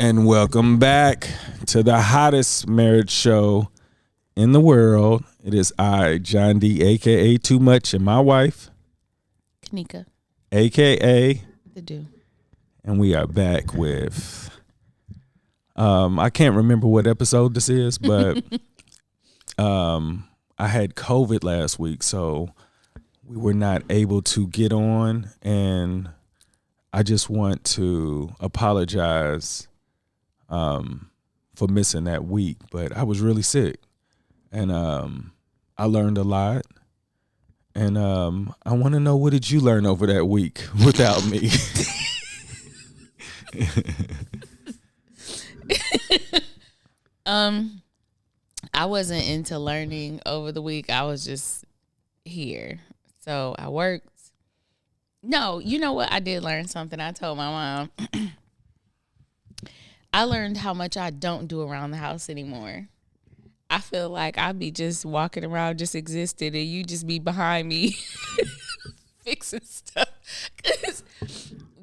And welcome back to the hottest marriage show in the world. It is I, John D, a.k.a. Too Much, and my wife, Kanika, a.k.a. The Do. And we are back with, I can't remember what episode this is, but I had COVID last week, so we were not able to get on, and I just want to apologize for missing that week, but I was really sick, and I learned a lot, and I want to know, what did you learn over that week without me? I wasn't into learning over the week. I was just here. So I worked. No, you know what? I did learn something. I told my mom. I learned how much I don't do around the house anymore. I feel like I be just walking around, just existing, and you just be behind me fixing stuff. 'Cause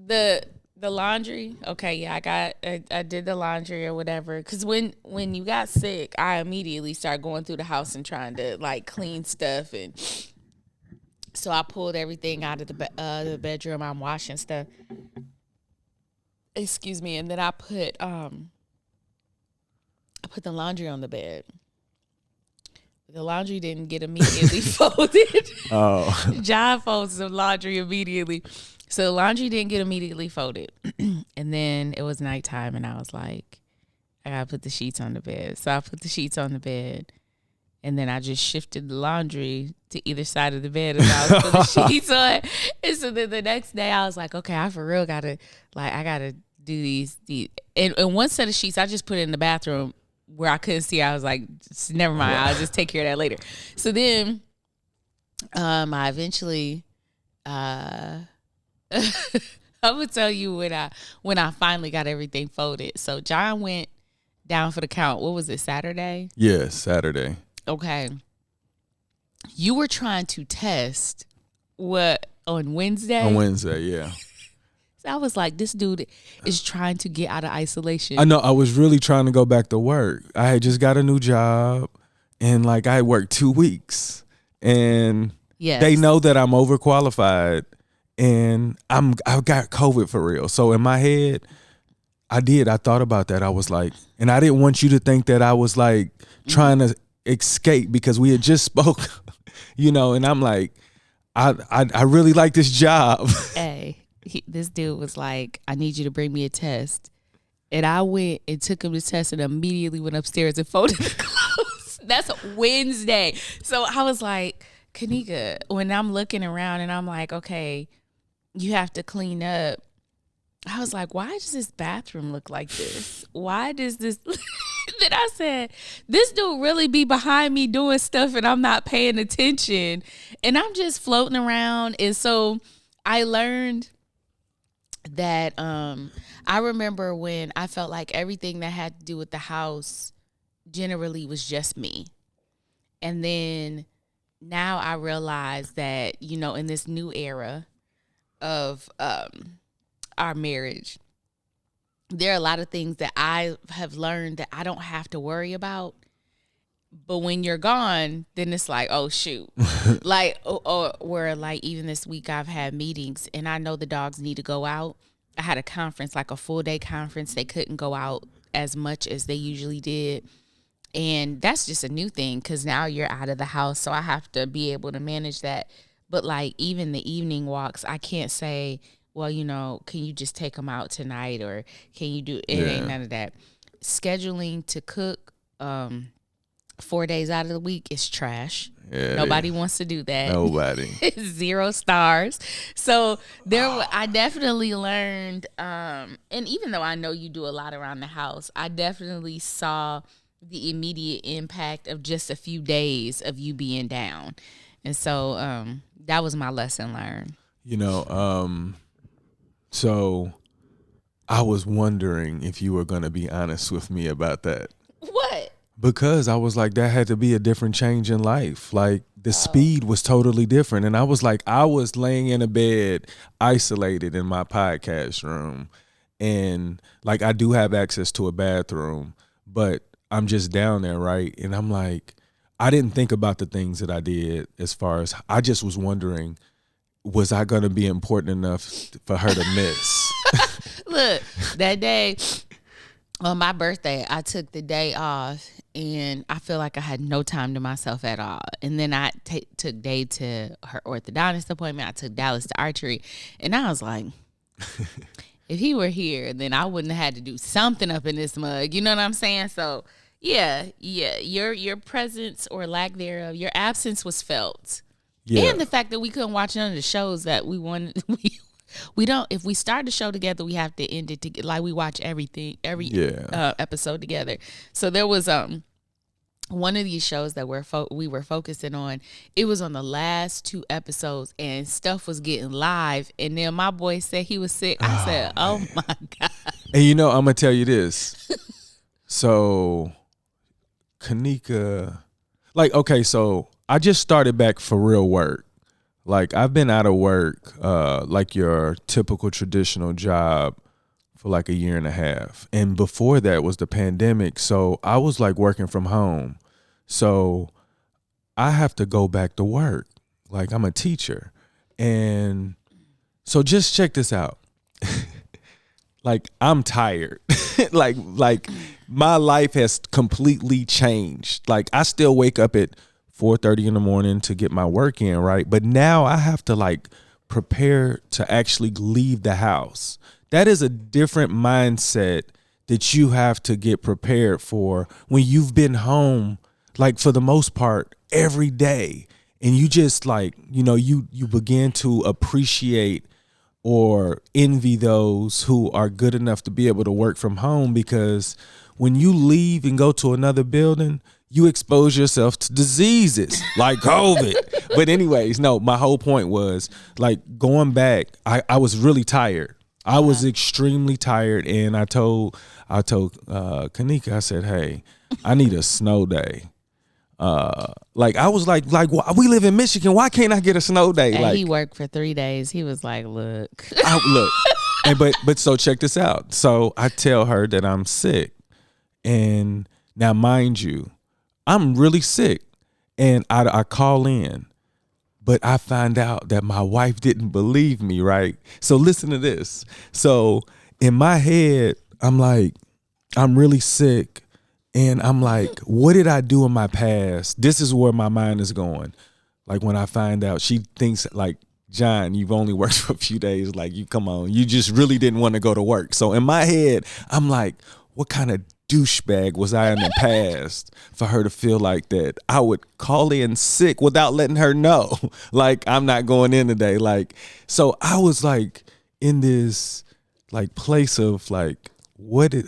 the laundry, okay, yeah, I did the laundry or whatever. Because when you got sick, I immediately started going through the house and trying to like clean stuff, and so I pulled everything out of the bedroom. I'm washing stuff. Excuse me, and then I put the laundry on the bed. The laundry didn't get immediately folded. Oh, John folds the laundry immediately. So the laundry didn't get immediately folded. And then it was nighttime, and I was like, I gotta put the sheets on the bed. So I put the sheets on the bed, and then I just shifted the laundry to either side of the bed as I was putting the sheets on. And so then the next day I was like, okay, I for real gotta, like, I gotta do these. And one set of sheets I just put in the bathroom where I couldn't see. I was like, never mind, I'll just take care of that later. So then I eventually I'm gonna tell you when I finally got everything folded. So John went down for the count. What was it, Saturday? yes, Saturday. Okay. You were trying to test what on Wednesday? On Wednesday, yeah. So I was like, this dude is trying to get out of isolation. I know, I was really trying to go back to work. I had just got a new job, and like I had worked 2 weeks, and Yes. they know that I'm overqualified, and I got COVID for real. So in my head, I thought about that. I was like, and I didn't want you to think that I was like trying to escape, because we had just spoke, and I'm like, I really like this job. Hey, this dude was like, I need you to bring me a test. And I went and took him the test and immediately went upstairs and folded the clothes. That's Wednesday. So I was like, Kanika, when I'm looking around and I'm like, okay, you have to clean up. I was like, why does this bathroom look like this? Why does this? Then I said, this dude really be behind me doing stuff and I'm not paying attention. And I'm just floating around. And so I learned that I remember when I felt like everything that had to do with the house generally was just me. And then now I realize that, in this new era of our marriage, there are a lot of things that I have learned that I don't have to worry about. But when you're gone, then it's like, oh, shoot. Like, or where like even this week I've had meetings and I know the dogs need to go out. I had a conference, like a full day conference. They couldn't go out as much as they usually did. And that's just a new thing because now you're out of the house. So I have to be able to manage that. But like even the evening walks, I can't say, well, can you just take them out tonight, or can you do it? Ain't none of that. Scheduling to cook 4 days out of the week is trash. Yeah, nobody wants to do that. Nobody. 0 stars. So I definitely learned, and even though I know you do a lot around the house, I definitely saw the immediate impact of just a few days of you being down. And so that was my lesson learned. So I was wondering if you were going to be honest with me about that. What? Because I was like, that had to be a different change in life. Like the speed was totally different. And I was like, I was laying in a bed, isolated in my podcast room. and like I do have access to a bathroom, but I'm just down there, right? And I'm like, I didn't think about the things that I did as far as I just was wondering, was I going to be important enough for her to miss? Look, that day on my birthday, I took the day off, and I feel like I had no time to myself at all. And then I took Day to her orthodontist appointment. I took Dallas to archery, and I was like, if he were here, then I wouldn't have had to do something up in this mug. You know what I'm saying? So yeah, your presence or lack thereof, your absence was felt. Yeah. And the fact that we couldn't watch none of the shows that we wanted, we don't. If we start the show together, we have to end it like we watch every episode together. So there was one of these shows that we were focusing on. It was on the last 2 episodes, and stuff was getting live. And then my boy said he was sick. I said, "Oh my God!" And you know, I'm gonna tell you this. So, Kanika, like, okay, so I just started back for real work. Like, I've been out of work, like your typical traditional job, for like a year and a half. And before that was the pandemic. So I was like working from home. So I have to go back to work. Like, I'm a teacher. And so just check this out. Like, I'm tired. like my life has completely changed. Like, I still wake up at 4:30 in the morning to get my work in, right? But now I have to like prepare to actually leave the house. That is a different mindset that you have to get prepared for when you've been home, like for the most part, every day. And you just like, you know, you begin to appreciate or envy those who are good enough to be able to work from home, because when you leave and go to another building, you expose yourself to diseases like COVID. But anyways, no, my whole point was like going back, I was really tired. I was extremely tired, and I told Kanika, I said, hey, I need a snow day. Like I was like we live in Michigan. Why can't I get a snow day? And like he worked for 3 days. He was like, look. And but so check this out. So I tell her that I'm sick. And now mind you, I'm really sick. And I call in. But I find out that my wife didn't believe me, right? So listen to this. So in my head, I'm like, I'm really sick. And I'm like, what did I do in my past? This is where my mind is going. Like when I find out, she thinks like, John, you've only worked for a few days. Like, you come on, you just really didn't want to go to work. So in my head, I'm like, what kind of douchebag was I in the past for her to feel like that? I would call in sick without letting her know. Like, I'm not going in today. Like, so I was like in this like place of like,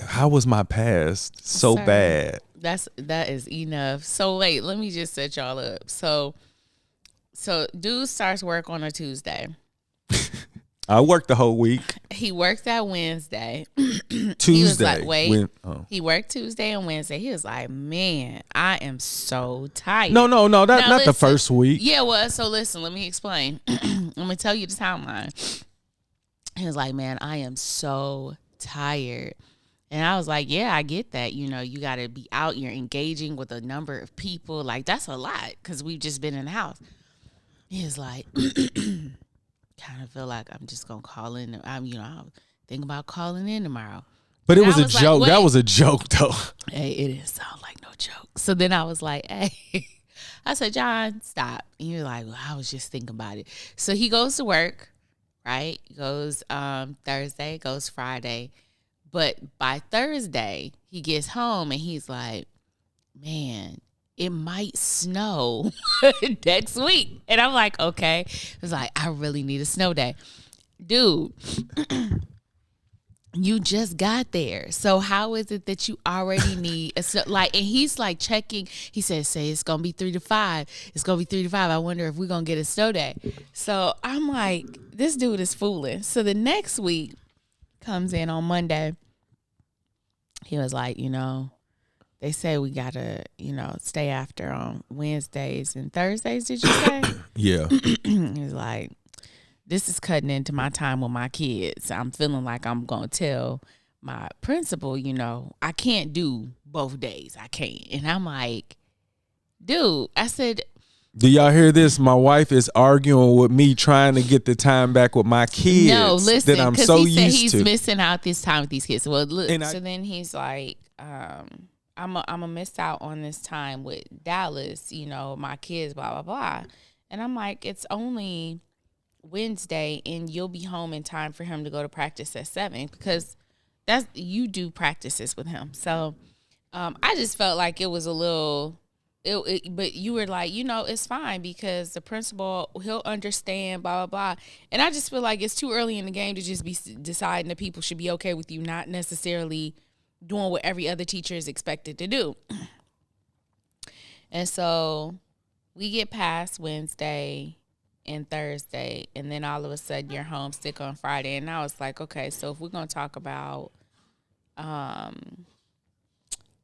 how was my past so bad? That is enough. So wait, let me just set y'all up. So dude starts work on a Tuesday. I worked the whole week. He worked that Wednesday. Tuesday. He was like, wait. He worked Tuesday and Wednesday. He was like, man, I am so tired. No, not the first week. Yeah, well, so listen, let me explain. Let me tell you the timeline. He was like, man, I am so tired. And I was like, yeah, I get that. You know, you got to be out. You're engaging with a number of people. Like, that's a lot because we've just been in the house. He was like, kind of feel like I'm just going to call in. I'll think about calling in tomorrow. But it was a joke. Like, that was a joke, though. Hey, it didn't sound like no joke. So then I was like, hey. I said, John, stop. And he was like, well, I was just thinking about it. So he goes to work, right? He goes Thursday, goes Friday. But by Thursday, he gets home and he's like, man, it might snow next week. And I'm like, okay. It was like, I really need a snow day. Dude, you just got there. So how is it that you already need a snow? Like, and he's like checking. He said, say it's going to be 3 to 5. It's going to be 3 to 5. I wonder if we're going to get a snow day. So I'm like, this dude is fooling. So the next week comes in on Monday. He was like, they say we got to, stay after on Wednesdays and Thursdays, did you say? Yeah. He was like, this is cutting into my time with my kids. I'm feeling like I'm going to tell my principal, I can't do both days. I can't. And I'm like, dude, I said, do y'all hear this? My wife is arguing with me trying to get the time back with my kids. No, listen, that I'm so he said used he's to. missing out this time with these kids. Well, look, so then he's like, I'm a miss out on this time with Dallas, my kids, blah, blah, blah. And I'm like, it's only Wednesday and you'll be home in time for him to go to practice at 7 because you do practices with him. So I just felt like it was a little... but you were like, it's fine because the principal, he'll understand, blah, blah, blah. And I just feel like it's too early in the game to just be deciding that people should be okay with you not necessarily doing what every other teacher is expected to do. And so we get past Wednesday and Thursday, and then all of a sudden you're homesick on Friday. And I was like, okay, so if we're going to talk about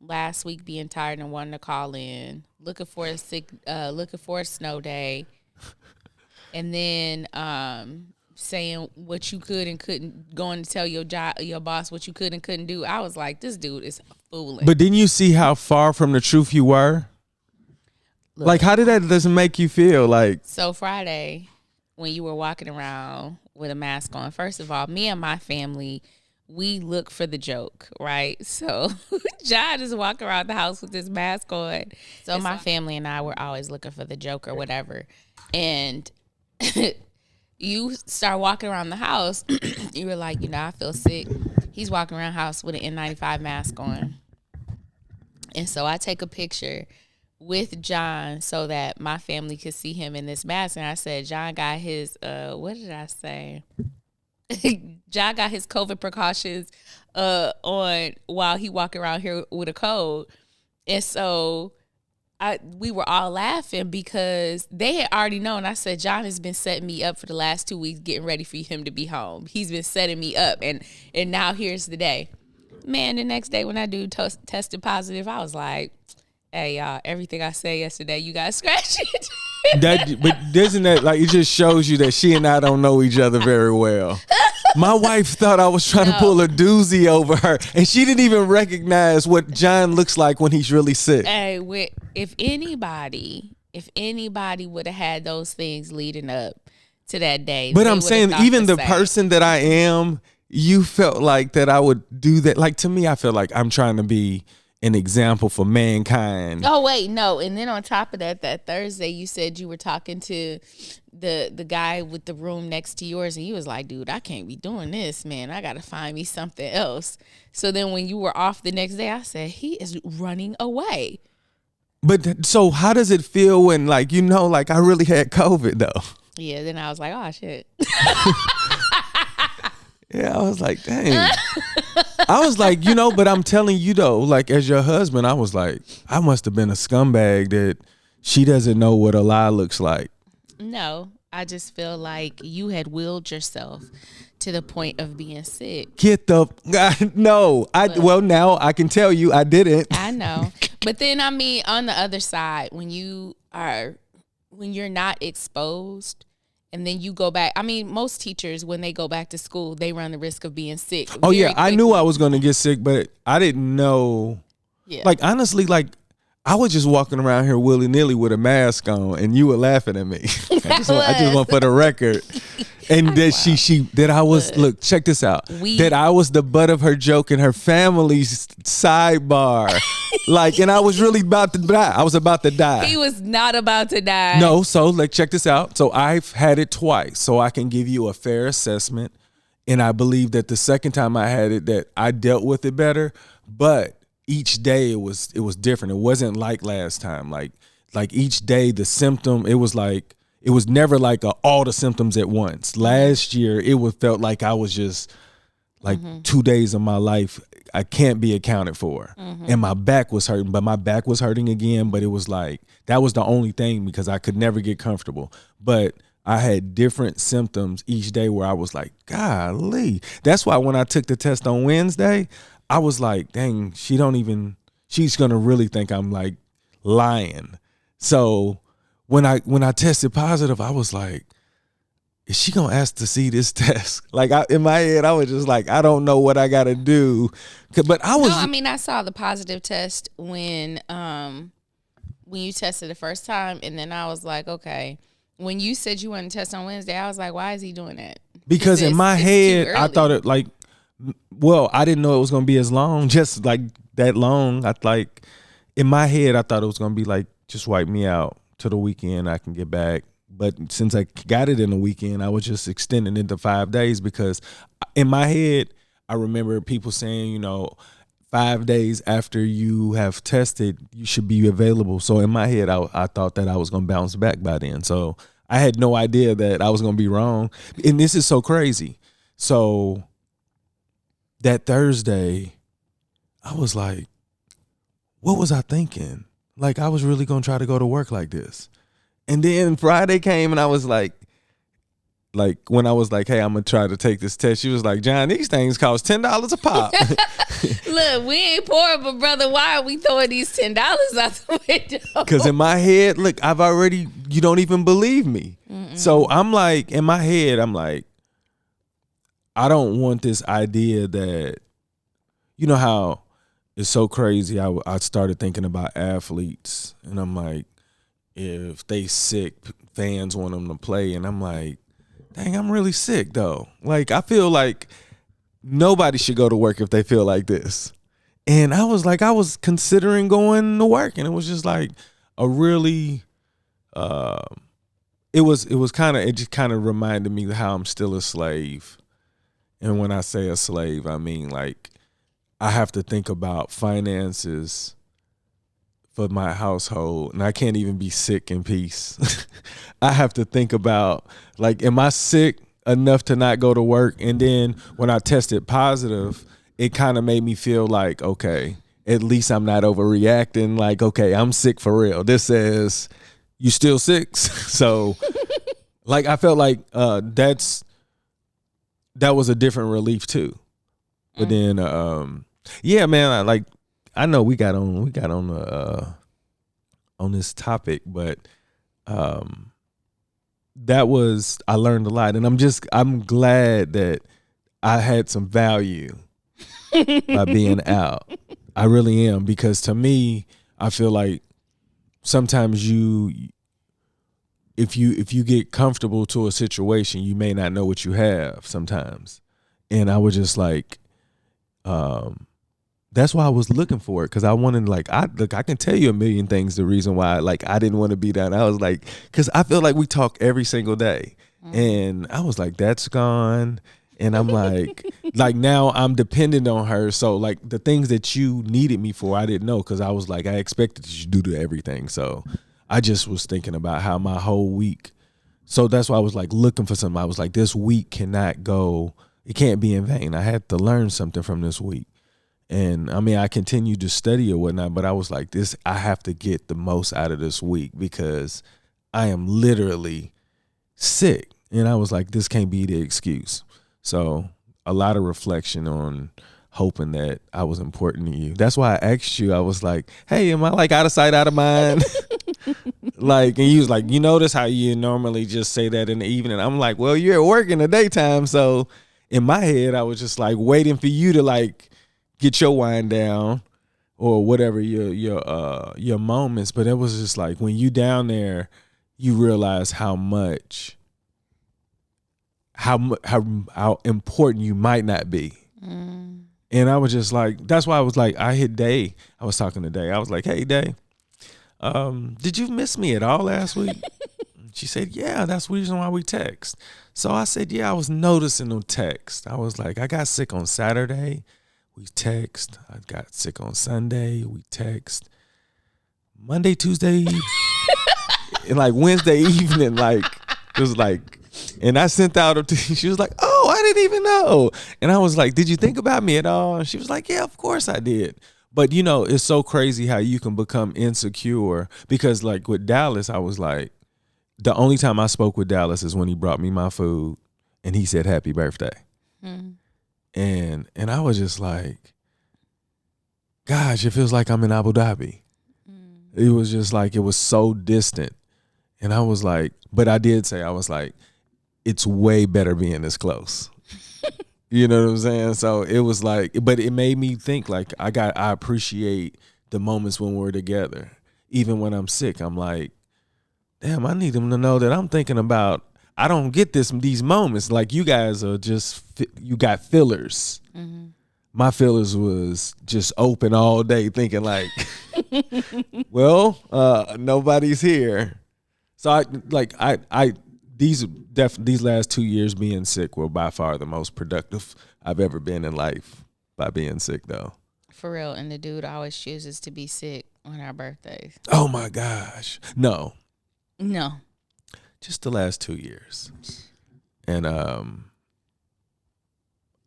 last week being tired and wanting to call in, looking for a snow day, and then saying what you could and couldn't, going to tell your boss what you could and couldn't do. I was like, this dude is fooling. But didn't you see how far from the truth you were? Look, like, how did that doesn't make you feel like? So Friday, when you were walking around with a mask on, first of all, me and my family, we look for the joke, right? So John is walking around the house with his mask on. So my family and I were always looking for the joke or whatever. And you start walking around the house. You were like, I feel sick. He's walking around the house with an N95 mask on. And so I take a picture with John so that my family could see him in this mask. And I said, John got his, what did I say? John got his COVID precautions on while he walking around here with a cold. And so we were all laughing because they had already known. I said, John has been setting me up for the last 2 weeks, getting ready for him to be home. He's been setting me up. And now here's the day. Man, the next day when I tested positive, I was like, hey, y'all, everything I said yesterday, you guys scratch it. But isn't that like, it just shows you that she and I don't know each other very well. My wife thought I was trying to pull a doozy over her, and she didn't even recognize what John looks like when he's really sick. Hey, if anybody would have had those things leading up to that day. But I'm saying, even the person that I am, you felt like that I would do that. Like, to me, I feel like I'm trying to be an example for mankind. Oh, wait, no. And then on top of that Thursday, you said you were talking to the guy with the room next to yours, and he was like, dude, I can't be doing this, man. I got to find me something else. So then when you were off the next day, I said, he is running away. But so how does it feel when, like, like I really had COVID, though? Yeah, then I was like, oh, shit. Yeah, I was like, dang. I was like, but I'm telling you, though, like, as your husband, I was like, I must have been a scumbag that she doesn't know what a lie looks like. No, I just feel like you had willed yourself to the point of being sick. No. Well, now I can tell you I didn't. I know. But then, I mean, on the other side, when you're not exposed, and then you go back. I mean, most teachers, when they go back to school, they run the risk of being sick. Oh, yeah. I knew I was going to get sick, but I didn't know. Yeah. Like, honestly, like, I was just walking around here willy-nilly with a mask on, and you were laughing at me. I just want for the record. And that look, check this out. That I was the butt of her joke in her family's sidebar. Like, and I was really about to die. I was about to die. He was not about to die. No, so like, check this out. So I've had it twice, so I can give you a fair assessment. And I believe that the second time I had it, that I dealt with it better. But each day it was different. It wasn't like last time. Like each day the symptom, it was never like all the symptoms at once. Last year felt like I was just like 2 days of my life I can't be accounted for. And my back was hurting, but my back was hurting again. But it was like, that was the only thing, because I could never get comfortable. But I had different symptoms each day where I was like, golly. That's why when I took the test on Wednesday, I was like, dang, she's going to really think I'm like lying. So when I tested positive, I was like, is she gonna ask to see this test? Like in my head, I was just like, I don't know what I gotta do. But I was. No, I mean, I saw the positive test when you tested the first time, and then I was like, okay. When you said you wanted to test on Wednesday, I was like, why is he doing that? Because in my head, I thought it like, well, I didn't know it was gonna be as long, just like that long. In my head, I thought it was gonna be like, just wipe me out to the weekend, I can get back. But since I got it in the weekend, I was just extending it to 5 days, because in my head, I remember people saying, 5 days after you have tested, you should be available. So in my head, I thought that I was going to bounce back by then. So I had no idea that I was going to be wrong. And this is so crazy. So that Thursday, I was like, what was I thinking? Like, I was really going to try to go to work like this. And then Friday came and I was like when I was like, hey, I'm going to try to take this test, she was like, John, these things cost $10 a pop. Look, we ain't poor, but brother, why are we throwing these $10 out the window? Because in my head, look, you don't even believe me. Mm-mm. So I'm like, in my head, I'm like, I don't want this idea that, you know how it's so crazy. I started thinking about athletes, and I'm like, if they sick, fans want them to play, and I'm like, dang, I'm really sick though. Like, I feel like nobody should go to work if they feel like this. And I was considering going to work, and it was just like a really, it just kind of reminded me how I'm still a slave. And when I say a slave, I mean like I have to think about finances for my household, and I can't even be sick in peace. I have to think about, like, am I sick enough to not go to work? And then when I tested positive, it kind of made me feel like, okay, at least I'm not overreacting. Like, okay, I'm sick for real. This says you still sick. So like, I felt like that was a different relief too. But then yeah, man, I know we got on this topic, but I learned a lot, and I'm glad that I had some value by being out. I really am, because to me, I feel like sometimes if you get comfortable to a situation, you may not know what you have sometimes. And I was just like, that's why I was looking for it, because I wanted, I can tell you a million things, the reason why I didn't want to be down. I was like, because I feel like we talk every single day. And I was like, that's gone. And I'm like now I'm dependent on her. So like the things that you needed me for, I didn't know, because I was like, I expected you to do everything. So I just was thinking about how my whole week. So that's why I was like looking for something. I was like, this week cannot go. It can't be in vain. I had to learn something from this week. And I mean, I continued to study or whatnot, but I was like, I have to get the most out of this week, because I am literally sick. And I was like, this can't be the excuse. So a lot of reflection on hoping that I was important to you. That's why I asked you, I was like, hey, am I like out of sight, out of mind? And you was like, you notice how you normally just say that in the evening. I'm like, well, you're at work in the daytime. So in my head, I was just like waiting for you to get your wind down or whatever your moments. But it was just like, when you down there, you realize how important you might not be. And I was just like, that's why I was like, I hit Day. I was talking to Day. I was like, hey, Day, did you miss me at all last week? She said, yeah, that's the reason why we text. So I said, yeah, I was noticing them text. I was like, I got sick on Saturday. We text. I got sick on Sunday. We text. Monday, Tuesday, and Wednesday evening, it was and I sent out she was like, oh, I didn't even know. And I was like, did you think about me at all? And she was like, yeah, of course I did. But it's so crazy how you can become insecure, because with Dallas, I was like, the only time I spoke with Dallas is when he brought me my food and he said happy birthday. And I was just like, gosh, it feels like I'm in Abu Dhabi. It was just it was so distant. And I was like, but I did say, I was like, it's way better being this close. You know what I'm saying? So it was like, but it made me think like I appreciate the moments when we're together. Even when I'm sick, I'm like, damn, I need them to know that I'm thinking about, I don't get these moments. Like you guys are just, you got fillers. Mm-hmm. My fillers was just open all day thinking like, well, nobody's here. So these last 2 years being sick were by far the most productive I've ever been in life by being sick though. For real. And the dude always chooses to be sick on our birthdays. Oh my gosh. No. Just the last 2 years. And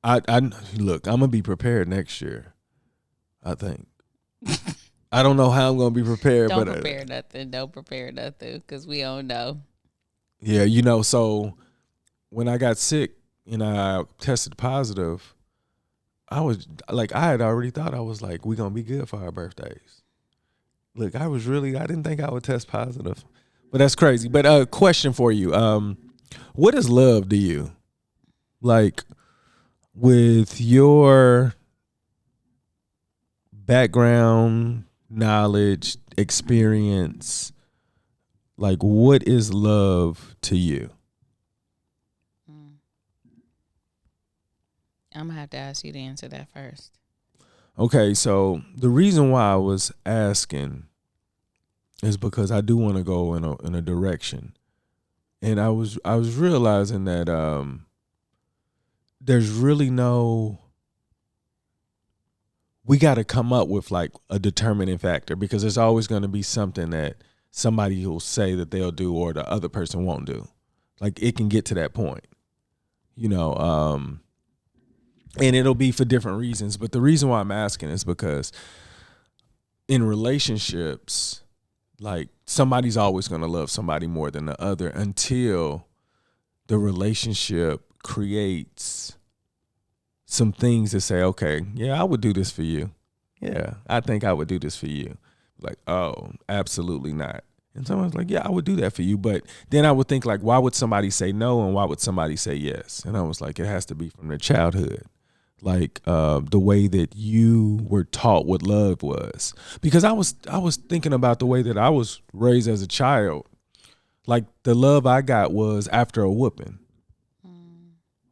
I look, I'm gonna be prepared next year, I think. I don't know how I'm gonna be prepared. Don't prepare nothing, because we don't know. Yeah, so when I got sick and I tested positive, I was like, I had already thought, I was like, we gonna be good for our birthdays. Look, I didn't think I would test positive. But that's crazy. But a question for you. What is love to you? Like, with your background, knowledge, experience, like, what is love to you? I'm going to have to ask you to answer that first. Okay, so the reason why I was asking is because I do want to go in a direction. And I was realizing that there's really we got to come up with like a determining factor, because there's always going to be something that somebody will say that they'll do or the other person won't do. Like it can get to that point, and it'll be for different reasons. But the reason why I'm asking is because in relationships, like somebody's always going to love somebody more than the other until the relationship creates some things that say, okay, yeah, I would do this for you. Yeah, I think I would do this for you. Like, oh, absolutely not. And someone's like, yeah, I would do that for you. But then I would think like, why would somebody say no and why would somebody say yes? And I was like, it has to be from their childhood. Like the way that you were taught what love was. Because I was thinking about the way that I was raised as a child. Like the love I got was after a whooping.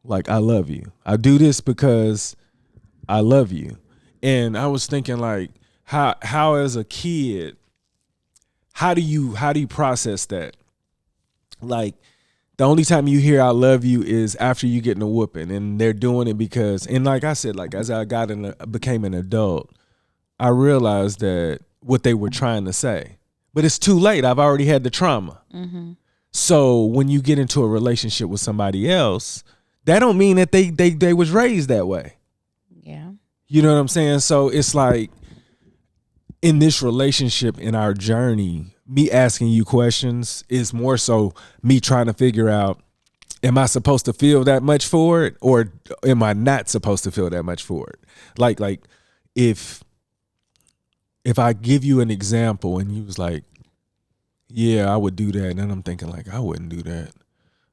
Like, I love you. I do this because I love you. And I was thinking like, how as a kid, how do you process that? Like, the only time you hear I love you is after you getting a whooping, and they're doing it because, and like I said, like as I became an adult, I realized that what they were trying to say, but it's too late. I've already had the trauma. Mm-hmm. So when you get into a relationship with somebody else, that don't mean that they was raised that way. Yeah. You know what I'm saying? So it's like in this relationship, in our journey, me asking you questions is more so me trying to figure out, am I supposed to feel that much for it, or am I not supposed to feel that much for it? Like if I give you an example and you was like, yeah, I would do that. And then I'm thinking like, I wouldn't do that.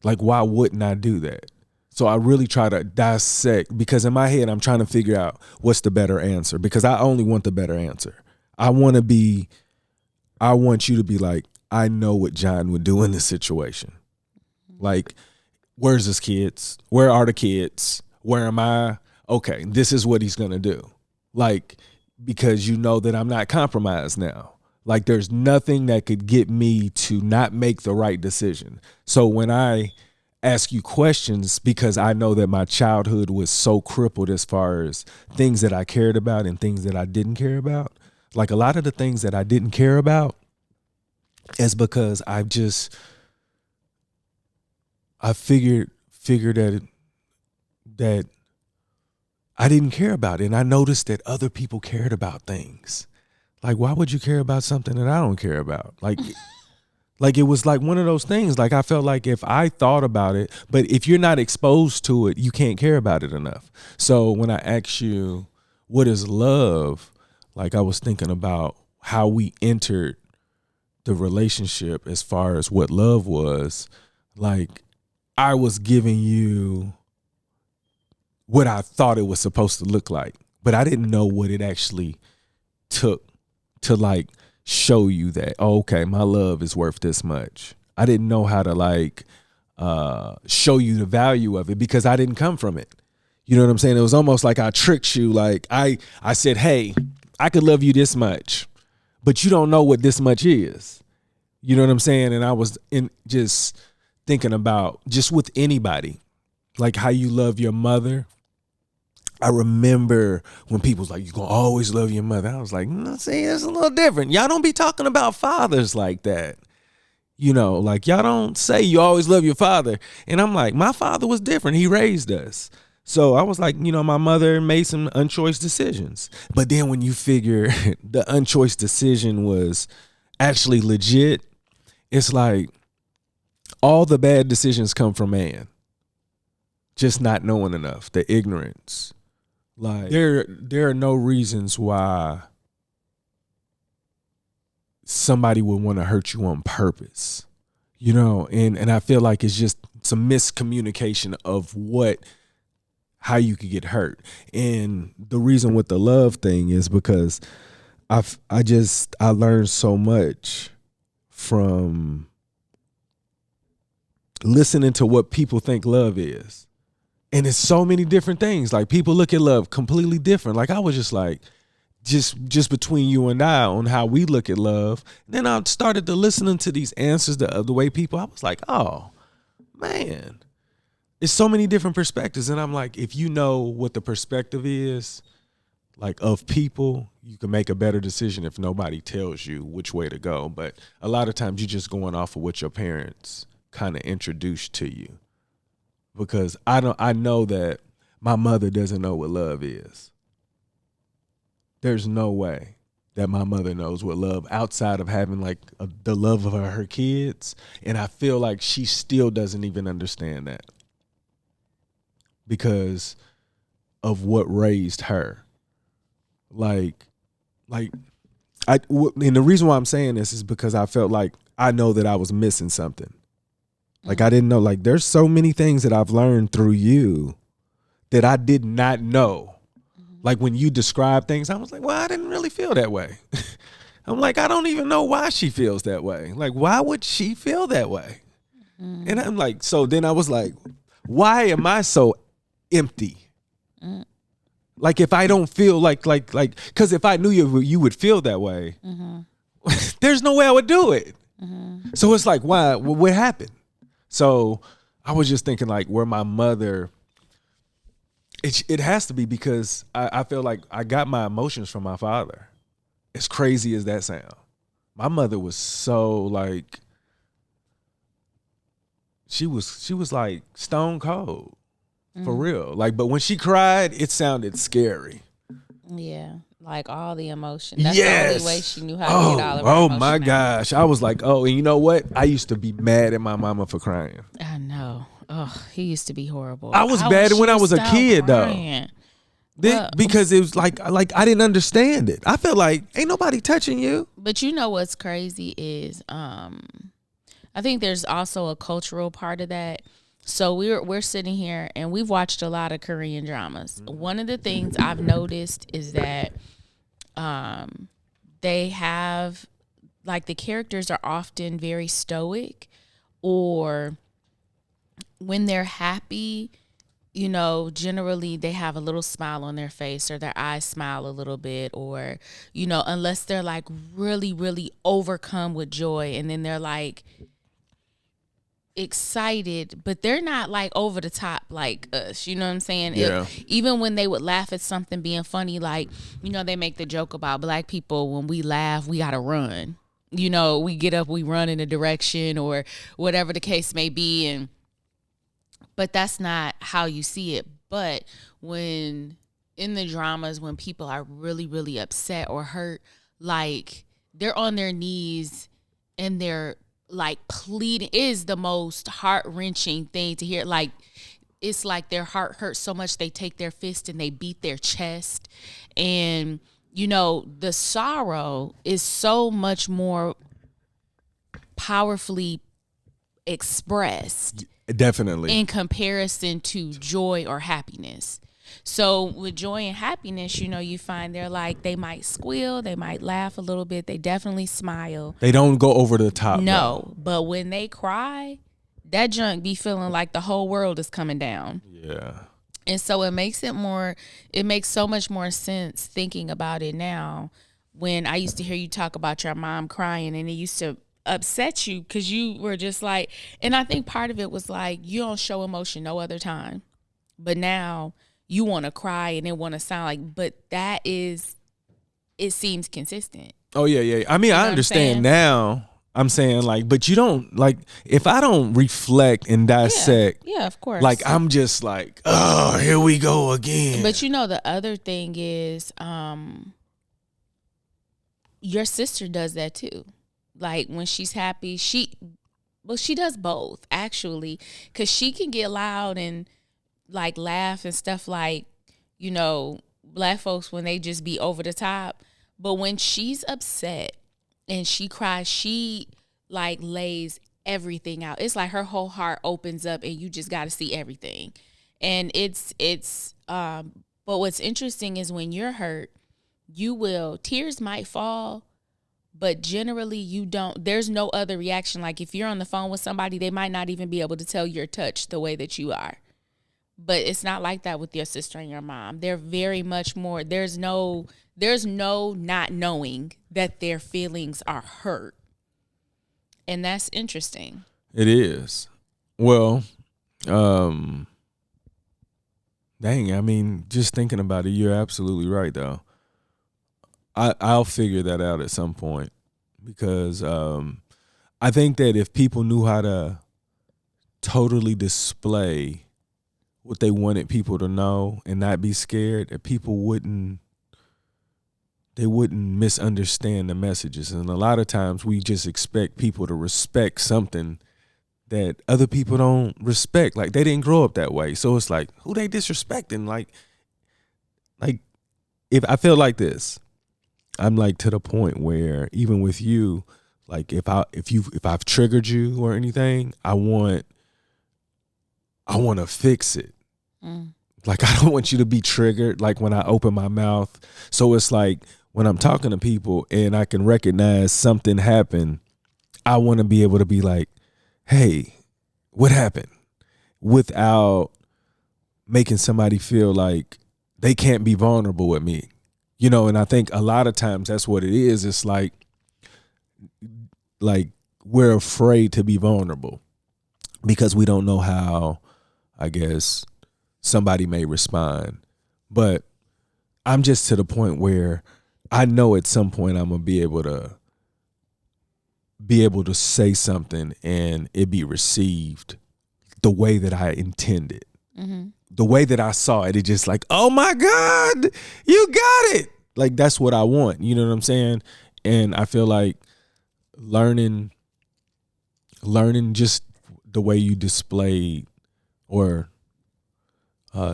Like, why wouldn't I do that? So I really try to dissect, because in my head, I'm trying to figure out what's the better answer, because I only want the better answer. I want you to be like, I know what John would do in this situation. Like, where's his kids? Where are the kids? Where am I? Okay, this is what he's going to do. Like, because you know that I'm not compromised now. Like, there's nothing that could get me to not make the right decision. So when I ask you questions, because I know that my childhood was so crippled as far as things that I cared about and things that I didn't care about. Like, a lot of the things that I didn't care about is because I figured that I didn't care about it. And I noticed that other people cared about things. Like, why would you care about something that I don't care about? Like, it was like one of those things. Like, I felt like if I thought about it, but if you're not exposed to it, you can't care about it enough. So when I asked you, what is love? Like, I was thinking about how we entered the relationship as far as what love was. Like, I was giving you what I thought it was supposed to look like, but I didn't know what it actually took to like show you that, oh, okay, my love is worth this much. I didn't know how to like show you the value of it because I didn't come from it. You know what I'm saying? It was almost like I tricked you. Like I said, hey, I could love you this much, but you don't know what this much is. You know what I'm saying? And I was just thinking about just with anybody, like how you love your mother. I remember when people was like, you're going to always love your mother. I was like, see, it's a little different. Y'all don't be talking about fathers like that. You know, like y'all don't say you always love your father. And I'm like, my father was different. He raised us. So I was like, you know, my mother made some unchoice decisions. But then when you figure the unchoice decision was actually legit, it's like all the bad decisions come from man. Just not knowing enough, the ignorance. Like there are no reasons why somebody would want to hurt you on purpose. You know, and I feel like it's just some miscommunication of how you could get hurt. And the reason with the love thing is because I learned so much from listening to what people think love is. And it's so many different things. Like people look at love completely different. Like I was just like, just between you and I on how we look at love. And then I started to listening to these answers the way people, I was like, oh man, it's so many different perspectives. And I'm like, if you know what the perspective is, like of people, you can make a better decision if nobody tells you which way to go. But a lot of times you're just going off of what your parents kind of introduced to you. Because I know that my mother doesn't know what love is. There's no way that my mother knows what love outside of having like the love of her kids. And I feel like she still doesn't even understand that because of what raised her. And the reason why I'm saying this is because I felt like I know that I was missing something. Like I didn't know, like there's so many things that I've learned through you that I did not know. Like when you describe things, I was like, well, I didn't really feel that way. I'm like, I don't even know why she feels that way. Like, why would she feel that way? And I'm like, so then I was like, why am I so empty? Like if I don't feel like, because if I knew you would feel that way, there's no way I would do it. So it's like, why? What happened? So I was just thinking like where my mother, it has to be because I feel like I got my emotions from my father. As crazy as that sound. My mother was so like, she was like stone cold for real. Like, but when she cried, it sounded scary. Yeah. Like all the emotion. That's the only way she knew how to get all of her Oh emotion my out. gosh. I was like, and you know what? I used to be mad at my mama for crying. I know. Oh, he used to be horrible. I was bad when I was a kid crying, though. Because it was like I didn't understand it. I felt like ain't nobody touching you. But you know what's crazy is I think there's also a cultural part of that. So we're sitting here and we've watched a lot of Korean dramas. One of the things I've noticed is that they have like the characters are often very stoic, or when they're happy, you know, generally they have a little smile on their face or their eyes smile a little bit, or, you know, unless they're like really, really overcome with joy and then they're like excited, but they're not like over the top like us, you know what I'm saying? Yeah. Even when they would laugh at something being funny, like, you know, they make the joke about black people, when we laugh, we gotta run. You know, we get up, we run in a direction or whatever the case may be, but that's not how you see it. But when in the dramas, when people are really, really upset or hurt, like they're on their knees and they're like pleading, is the most heart-wrenching thing to hear. Like it's like their heart hurts so much they take their fist and they beat their chest. And you know, the sorrow is so much more powerfully expressed Definitely. in comparison to joy or happiness. So with joy and happiness, you find they might squeal, they might laugh a little bit, they definitely smile. They don't go over the top. No, but when they cry, that junk be feeling like the whole world is coming down. Yeah. And so it makes so much more sense thinking about it now. When I used to hear you talk about your mom crying, and it used to upset you because you were just like, and I think part of it was like, you don't show emotion no other time. But now you want to cry and it want to sound like, but it seems consistent. Oh, yeah. I mean, I understand now. I'm saying but you don't if I don't reflect and dissect. Yeah, of course. I'm just oh, here we go again. But the other thing is, your sister does that too. When she's happy, she does both actually, because she can get loud and laugh and stuff black folks when they just be over the top. But when she's upset and she cries, she lays everything out. It's like her whole heart opens up and you just got to see everything. And but what's interesting is when you're hurt, tears might fall, but generally there's no other reaction. If you're on the phone with somebody, they might not even be able to tell you're touched the way that you are. But it's not like that with your sister and your mom. They're very much more, there's no not knowing that their feelings are hurt. And that's interesting. It is. Well, dang, I mean, just thinking about it, you're absolutely right, though. I'll figure that out at some point, because I think that if people knew how to totally display what they wanted people to know and not be scared, that people wouldn't misunderstand the messages. And a lot of times we just expect people to respect something that other people don't respect. They didn't grow up that way. So it's who they disrespecting? If I feel like this, I'm to the point where even with you, if I've triggered you or anything, I want to fix it. I don't want you to be triggered when I open my mouth. So it's when I'm talking to people and I can recognize something happened, I want to be able to be hey, what happened? Without making somebody feel like they can't be vulnerable with me. And I think a lot of times that's what it is. It's we're afraid to be vulnerable because we don't know how, I guess, somebody may respond. But I'm just to the point where I know at some point I'm going to be able to say something and it be received the way that I intended. Mm-hmm. The way that I saw it, it's just oh my God, you got it. That's what I want. You know what I'm saying? And I feel learning just the way you displayed or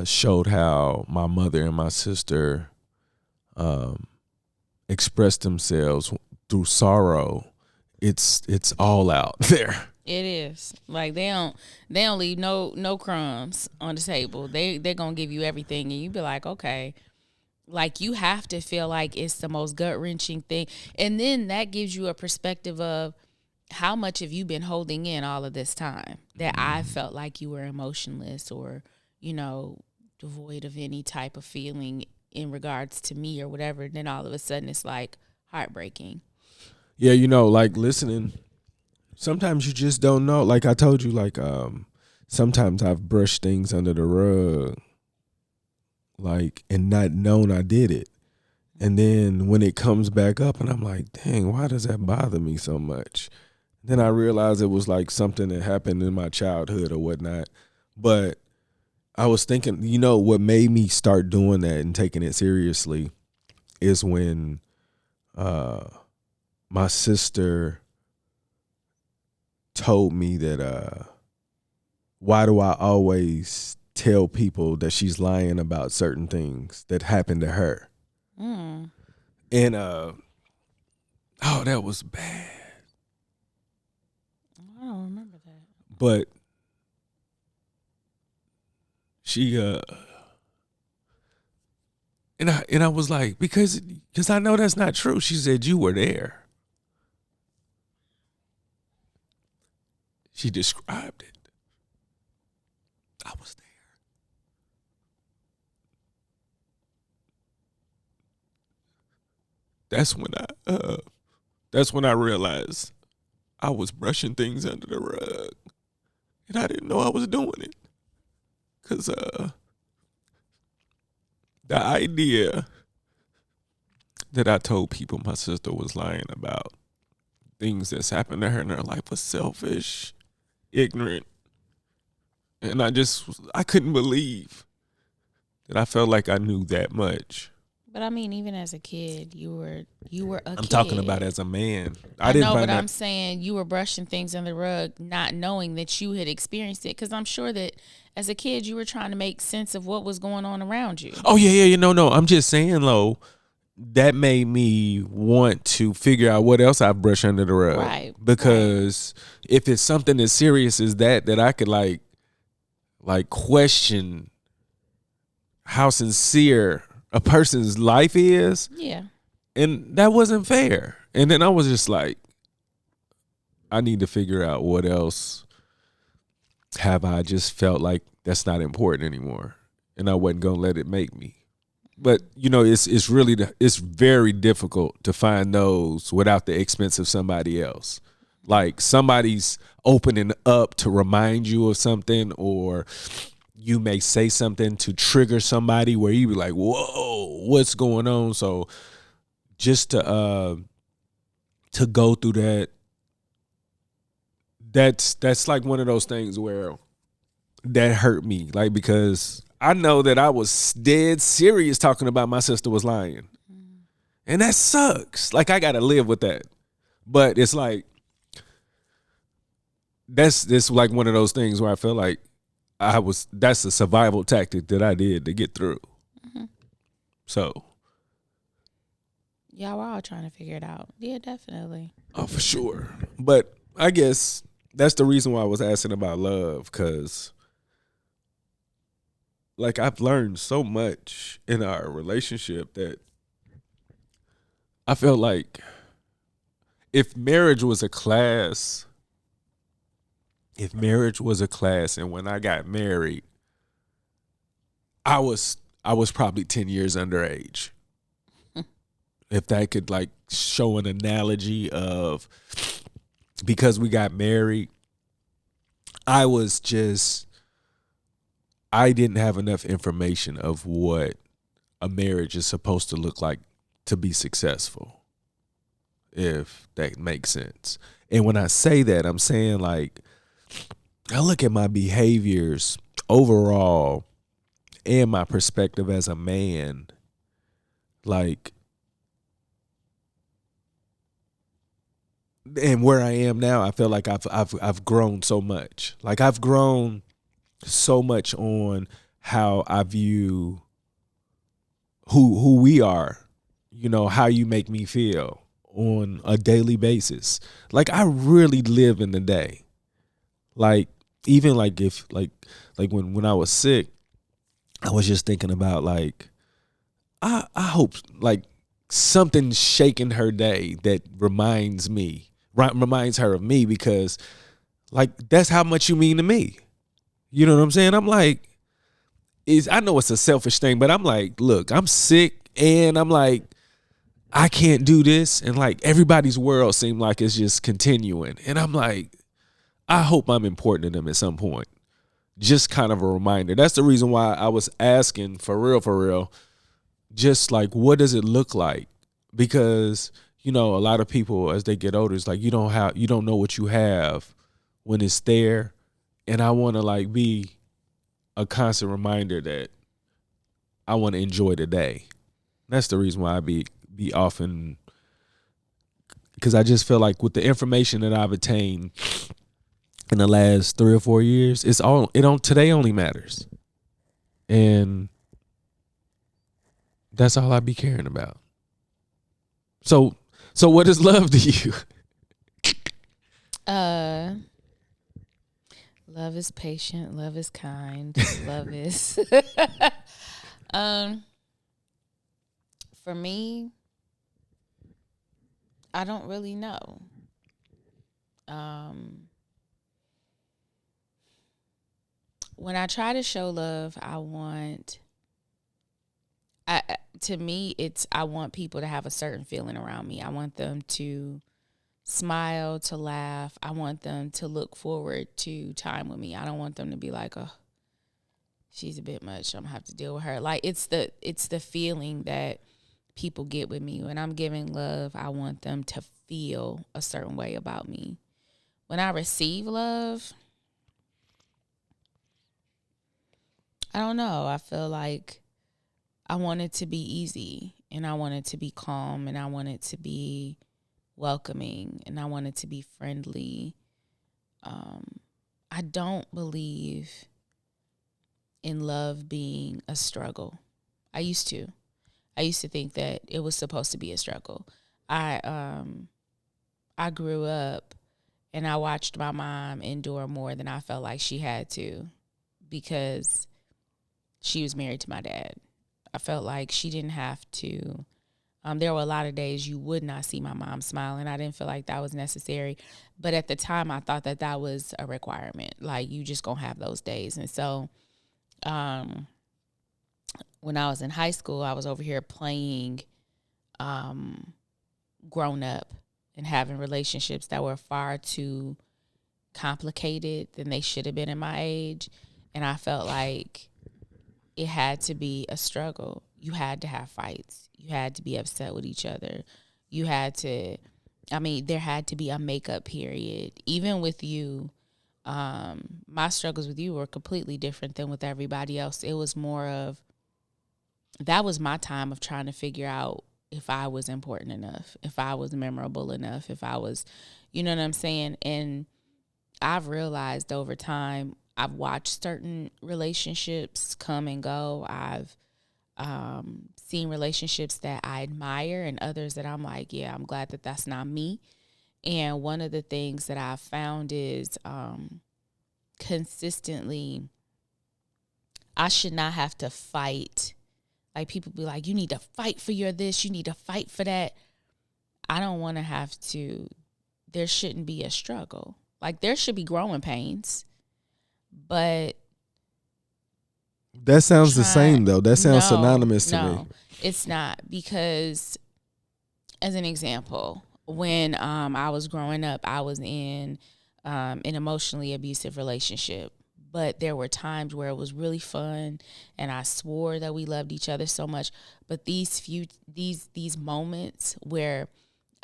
showed how my mother and my sister expressed themselves through sorrow. It's all out there. It is. They don't leave no crumbs on the table. They're gonna give you everything, and you be okay. You have to feel it's the most gut-wrenching thing, and then that gives you a perspective of how much have you been holding in all of this time that I felt like you were emotionless or devoid of any type of feeling in regards to me or whatever. Then all of a sudden it's heartbreaking. Yeah, listening, sometimes you just don't know. I told you, sometimes I've brushed things under the rug, and not known I did it. And then when it comes back up and I'm dang, why does that bother me so much? Then I realized it was something that happened in my childhood or whatnot. But I was thinking, what made me start doing that and taking it seriously is when my sister told me that why do I always tell people that she's lying about certain things that happened to her? And that was bad. I don't remember that. But she and I was like, because I know that's not true. She said, you were there. She described it. I was there. That's when I realized I was brushing things under the rug, and I didn't know I was doing it. Cause the idea that I told people my sister was lying about things that's happened to her in her life was selfish, ignorant, and I couldn't believe that I felt like I knew that much. But I mean, even as a kid, you were a kid. I'm talking about as a man. I know, but I'm saying you were brushing things under the rug, not knowing that you had experienced it. Because I'm sure that as a kid, you were trying to make sense of what was going on around you. Oh yeah. No. I'm just saying, though, that made me want to figure out what else I brush under the rug. Right. Because if it's something as serious as that I could like question how sincere a person's life is. Yeah. And that wasn't fair. And then I was just like, I need to figure out what else have I just felt like that's not important anymore. And I wasn't going to let it make me. But, it's very difficult to find those without the expense of somebody else. Like somebody's opening up to remind you of something, or you may say something to trigger somebody where you be like, whoa, what's going on? So just to go through that, that's like one of those things where that hurt me. Like, because I know that I was dead serious talking about my sister was lying. And that sucks. Like, I got to live with that. But it's like, that's like one of those things where I feel like that's a survival tactic that I did to get through. Mm-hmm. So. Yeah, we're all trying to figure it out. Yeah, definitely. Oh, for sure. But I guess that's the reason why I was asking about love, because like I've learned so much in our relationship that I felt like if marriage was a class, and when I got married, I was probably 10 years underage. If that could like show an analogy of, because we got married, I didn't have enough information of what a marriage is supposed to look like to be successful, if that makes sense. And when I say that, I'm saying like, I look at my behaviors overall and my perspective as a man, like, and where I am now, I feel like I've grown so much. Like I've grown so much on how I view who we are, how you make me feel on a daily basis. Like I really live in the day. Like even like if like when I was sick, I was just thinking about like I hope like something's shaking her day that reminds her of me, because like that's how much you mean to me. You know what I'm saying? I'm like, I know it's a selfish thing, but I'm like, look, I'm sick and I'm like, I can't do this. And like everybody's world seemed like it's just continuing. And I'm like, I hope I'm important to them at some point. Just kind of a reminder. That's the reason why I was asking for real, just like, what does it look like? Because, a lot of people as they get older, it's like you don't know what you have when it's there. And I want to like be a constant reminder that I want to enjoy the day. That's the reason why I be often, because I just feel like with the information that I've attained in the last 3 or 4 years, today only matters. And that's all I be caring about. So what is love to you? Love is patient. Love is kind. Love is. For me, I don't really know. When I try to show love, to me, I want people to have a certain feeling around me. I want them to smile, to laugh. I want them to look forward to time with me. I don't want them to be like, oh, she's a bit much, I'm gonna have to deal with her. Like, it's the feeling that people get with me. When I'm giving love, I want them to feel a certain way about me. When I receive love, I don't know. I feel like I want it to be easy, and I want it to be calm, and I want it to be welcoming, and I want it to be friendly. I don't believe in love being a struggle. I used to think that it was supposed to be a struggle. I grew up and I watched my mom endure more than I felt like she had to, because she was married to my dad. I felt like she didn't have to. There were a lot of days you would not see my mom smile, and I didn't feel like that was necessary. But at the time, I thought that was a requirement. Like, you just gonna have those days. And so when I was in high school, I was over here playing grown up and having relationships that were far too complicated than they should have been at my age. And I felt like it had to be a struggle. You had to have fights. You had to be upset with each other. You had to, there had to be a makeup period. Even with you, my struggles with you were completely different than with everybody else. It was more of, that was my time of trying to figure out if I was important enough, if I was memorable enough, if I was, you know what I'm saying? And I've realized over time, I've watched certain relationships come and go. I've seen relationships that I admire and others that I'm like, yeah, I'm glad that that's not me. And one of the things that I've found is consistently, I should not have to fight. Like, people be like, you need to fight for your this, you need to fight for that. I don't want to have to. There shouldn't be a struggle. Like, there should be growing pains, but that sounds the same though. That sounds synonymous to me. No, it's not, because as an example, when I was growing up, I was in an emotionally abusive relationship. But there were times where it was really fun, and I swore that we loved each other so much. But these moments where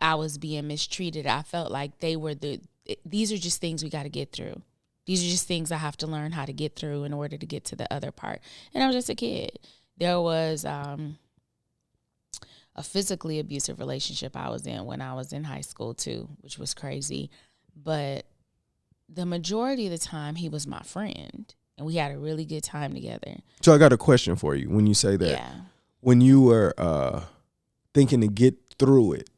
I was being mistreated, I felt like these are just things we got to get through. These are just things I have to learn how to get through in order to get to the other part. And I was just a kid. There was a physically abusive relationship I was in when I was in high school too, which was crazy. But the majority of the time, he was my friend, and we had a really good time together. So I got a question for you when you say that. Yeah. When you were thinking to get through it,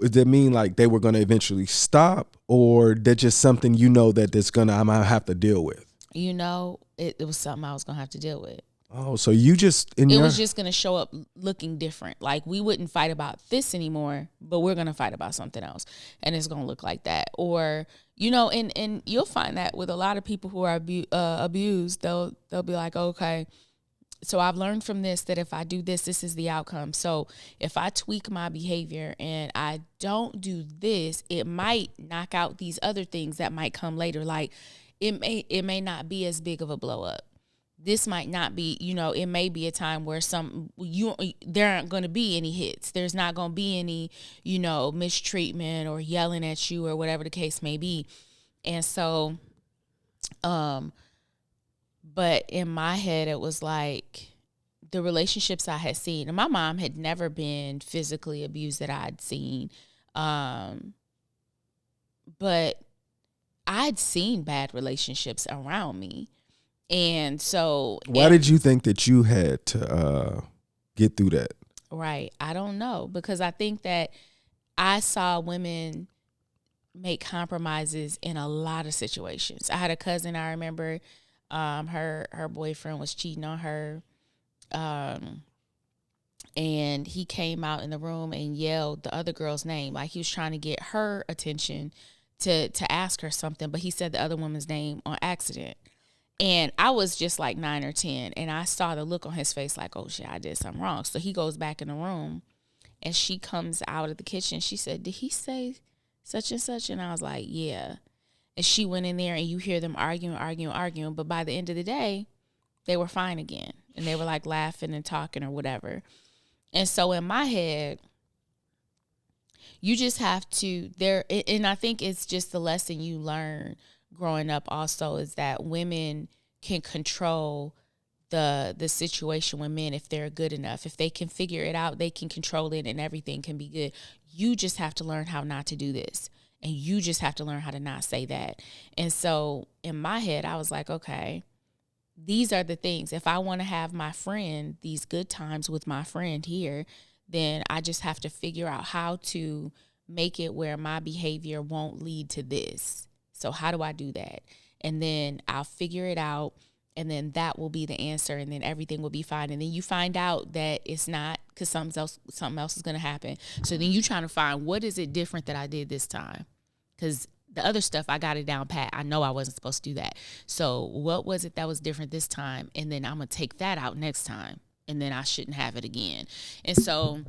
does that mean like they were going to eventually stop, or that just something I might have to deal with? It was something I was going to have to deal with. Oh, so you just... It was just going to show up looking different. Like, we wouldn't fight about this anymore, but we're going to fight about something else. And it's going to look like that. Or, and you'll find that with a lot of people who are abused, they'll be like, okay, so I've learned from this that if I do this, this is the outcome. So if I tweak my behavior and I don't do this, it might knock out these other things that might come later. Like, it may not be as big of a blow up. This might not be, it may be a time where there aren't going to be any hits. There's not going to be any, mistreatment or yelling at you or whatever the case may be. And so, but in my head, it was like the relationships I had seen, and my mom had never been physically abused that I'd seen. But I'd seen bad relationships around me. And so... Why did you think that you had to get through that? Right. I don't know. Because I think that I saw women make compromises in a lot of situations. I had a cousin, I remember, her boyfriend was cheating on her. And he came out in the room and yelled the other girl's name. Like he was trying to get her attention to ask her something, but he said the other woman's name on accident. And I was just like 9 or 10, and I saw the look on his face like, oh shit, I did something wrong. So he goes back in the room, and she comes out of the kitchen. She said, did he say such and such? And I was like, yeah. And she went in there, and you hear them arguing. But by the end of the day, they were fine again. And they were like laughing and talking or whatever. And so in my head, you just have to, and I think it's just the lesson you learn growing up also is that women can control the situation with men if they're good enough. If they can figure it out, they can control it and everything can be good. You just have to learn how not to do this. And you just have to learn how to not say that. And so in my head, I was like, okay, these are the things. If I want to have my friend, these good times with my friend here, then I just have to figure out how to make it where my behavior won't lead to this. So how do I do that? And then I'll figure it out, and then that will be the answer, and then everything will be fine. And then you find out that it's not, because something else is going to happen. So then you trying to find, what is it different that I did this time? Because the other stuff, I got it down pat. I know I wasn't supposed to do that. So what was it that was different this time? And then I'm going to take that out next time, and then I shouldn't have it again. And so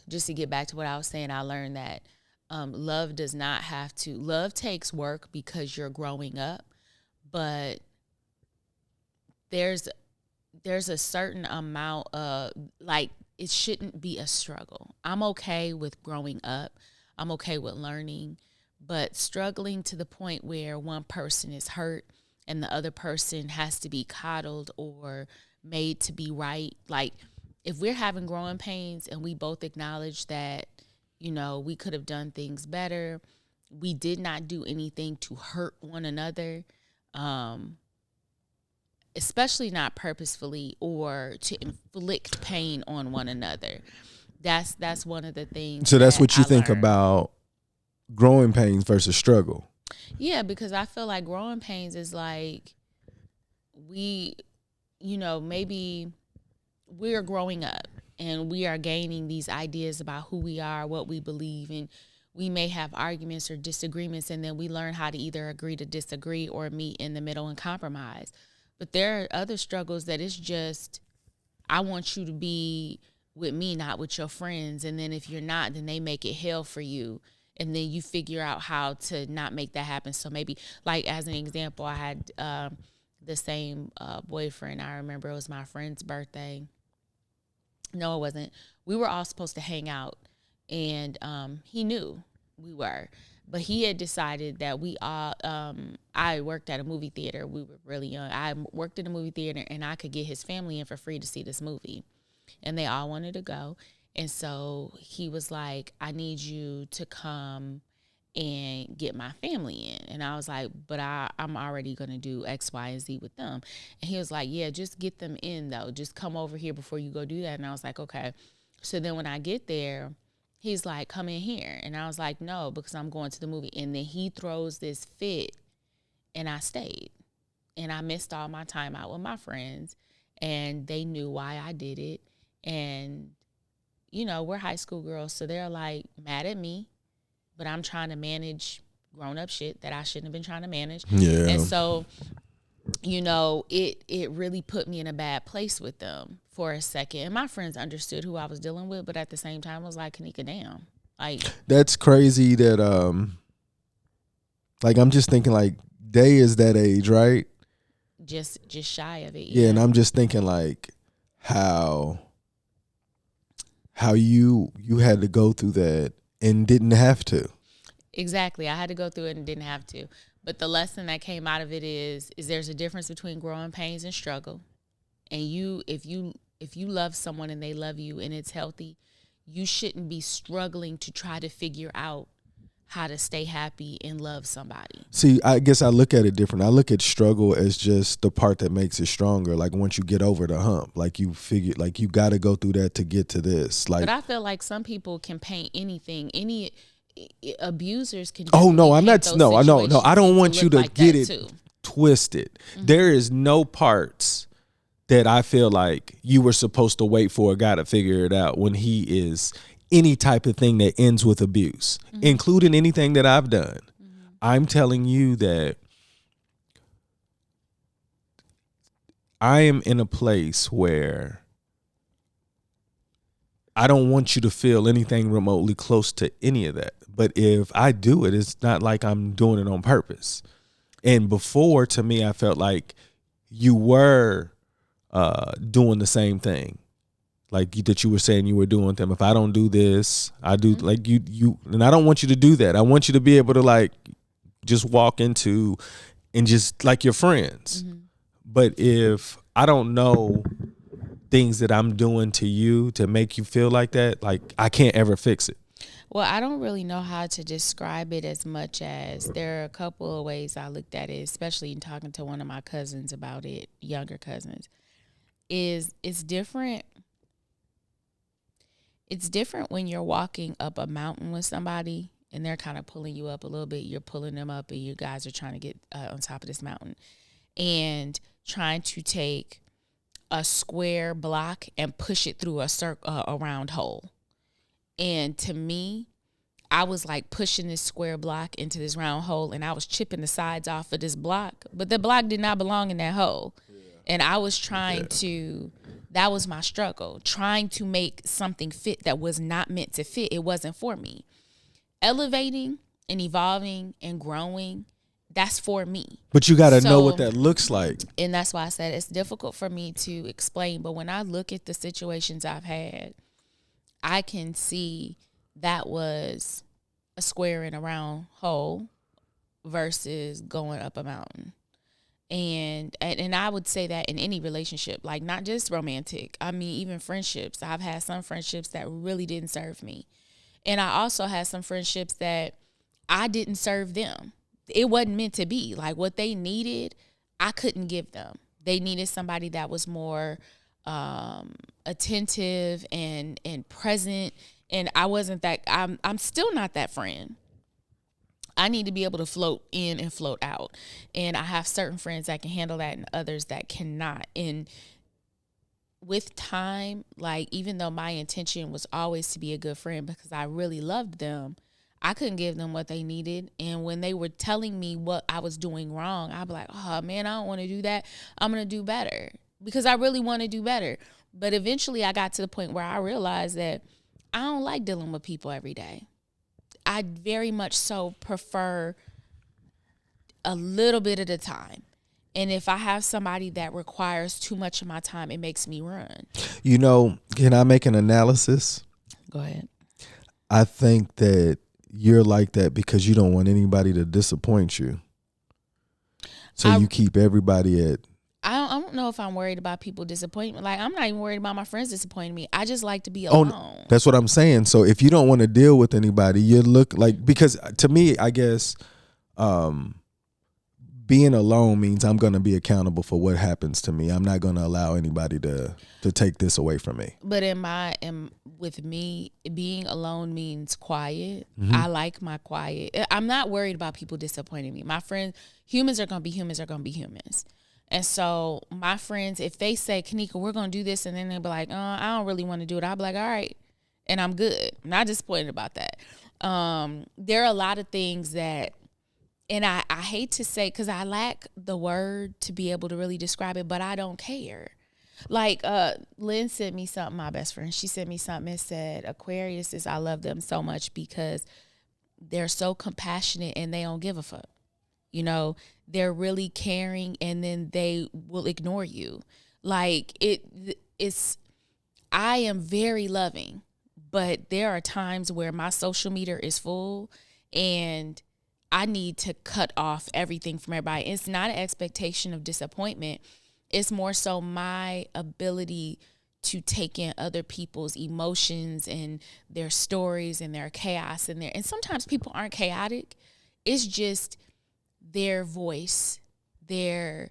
just to get back to what I was saying, I learned that love does not have to, love takes work because you're growing up, but there's a certain amount of, like, it shouldn't be a struggle. I'm okay with growing up. I'm okay with learning, but struggling to the point where one person is hurt and the other person has to be coddled or made to be right. Like, if we're having growing pains and we both acknowledge that, you know, we could have done things better, we did not do anything to hurt one another, especially not purposefully or to inflict pain on one another. That's one of the things. So that's what you think learned about growing pains versus struggle. Yeah, because I feel like growing pains is like maybe we're growing up and we are gaining these ideas about who we are, what we believe, and we may have arguments or disagreements, and then we learn how to either agree to disagree or meet in the middle and compromise. But there are other struggles that it's just, I want you to be with me, not with your friends. And then if you're not, then they make it hell for you. And then you figure out how to not make that happen. So maybe, like, as an example, I had the same boyfriend. I remember it was my friend's birthday. No, it wasn't. We were all supposed to hang out, and he knew we were. But he had decided that we all, I worked at a movie theater. We were really young. I worked at a movie theater, and I could get his family in for free to see this movie. And they all wanted to go. And so he was like, I need you to come and get my family in. And I was like, but I'm already going to do X, Y, and Z with them. And he was like, yeah, just get them in, though. Just come over here before you go do that. And I was like, okay. So then when I get there, he's like, come in here. And I was like, no, because I'm going to the movie. And then he throws this fit, and I stayed. And I missed all my time out with my friends. And they knew why I did it. And, you know, we're high school girls, so they're like mad at me, but I'm trying to manage grown-up shit that I shouldn't have been trying to manage. Yeah. And so, you know, it really put me in a bad place with them for a second. And my friends understood who I was dealing with, but at the same time, I was like, Kanika, damn. Like, that's crazy that, like, I'm just thinking, like, Day is that age, right? Just shy of it. Yeah, and I'm just thinking, like, how you had to go through that and didn't have to. Exactly. I had to go through it and didn't have to. But the lesson that came out of it is there's a difference between growing pains and struggle. And if you love someone and they love you and it's healthy, you shouldn't be struggling to try to figure out how to stay happy and love somebody. See, I guess I look at it different. I look at struggle as just the part that makes it stronger. Like, once you get over the hump, like, you figure, like, you got to go through that to get to this. Like, but I feel like some people can paint anything, abusers can. Oh no, I'm paint not. those No, I know. No, situations I don't to want you look to like get that, it too. twisted. There is no parts that I feel like you were supposed to wait for a guy to figure it out when he is any type of thing that ends with abuse, including anything that I've done. I'm telling you that I am in a place where I don't want you to feel anything remotely close to any of that. But if I do it, it's not like I'm doing it on purpose. And before, to me, I felt like you were doing the same thing. Like that you were saying you were doing with them. If I don't do this, I do like you, and I don't want you to do that. I want you to be able to like just walk into and just like your friends. But if I don't know things that I'm doing to you to make you feel like that, like I can't ever fix it. Well, I don't really know how to describe it as much as there are a couple of ways I looked at it, especially in talking to one of my cousins about it, younger cousins. It's different. It's different when you're walking up a mountain with somebody and they're kind of pulling you up a little bit. You're pulling them up and you guys are trying to get on top of this mountain and trying to take a square block and push it through a round hole. And to me, I was like pushing this square block into this round hole and I was chipping the sides off of this block, but the block did not belong in that hole. And I was trying to, that was my struggle, trying to make something fit that was not meant to fit. It wasn't for me. Elevating and evolving and growing, that's for me. But you got to know what that looks like. And that's why I said it's difficult for me to explain. But when I look at the situations I've had, I can see that was a square in a round hole versus going up a mountain. And I would say that in any relationship, like not just romantic. I mean, even friendships. I've had some friendships that really didn't serve me. And I also had some friendships that I didn't serve them. It wasn't meant to be. Like what they needed, I couldn't give them. They needed somebody that was more attentive and present. And I wasn't that. I'm still not that friend. I need to be able to float in and float out. And I have certain friends that can handle that and others that cannot. And with time, like even though my intention was always to be a good friend because I really loved them, I couldn't give them what they needed. And when they were telling me what I was doing wrong, I'd be like, oh man, I don't want to do that. I'm going to do better because I really want to do better. But eventually I got to the point where I realized that I don't like dealing with people every day. I very much so prefer a little bit at a time. And if I have somebody that requires too much of my time, it makes me run. You know, can I make an analysis? Go ahead. I think that you're like that because you don't want anybody to disappoint you. So you keep everybody at. I don't know if I'm worried about people disappointing me. Like, I'm not even worried about my friends disappointing me. I just like to be alone. Oh, that's what I'm saying. So if you don't want to deal with anybody, you look like, because to me, I guess being alone means I'm going to be accountable for what happens to me. I'm not going to allow anybody to take this away from me. But with me, being alone means quiet. I like my quiet. I'm not worried about people disappointing me. My friends, humans are going to be humans are going to be humans. And so my friends, if they say, Kanika, we're going to do this, and then they'll be like, I don't really want to do it, I'll be like, all right. And I'm good. I'm not disappointed about that. There are a lot of things that, and I hate to say, because I lack the word to be able to really describe it, but I don't care. Like Lynn sent me something, my best friend. She sent me something and said, Aquariuses, I love them so much because they're so compassionate and they don't give a fuck. You know, they're really caring and then they will ignore you. Like it's, I am very loving, but there are times where my social meter is full and I need to cut off everything from everybody. It's not an expectation of disappointment. It's more so my ability to take in other people's emotions and their stories and their chaos and and sometimes people aren't chaotic. It's just their voice, their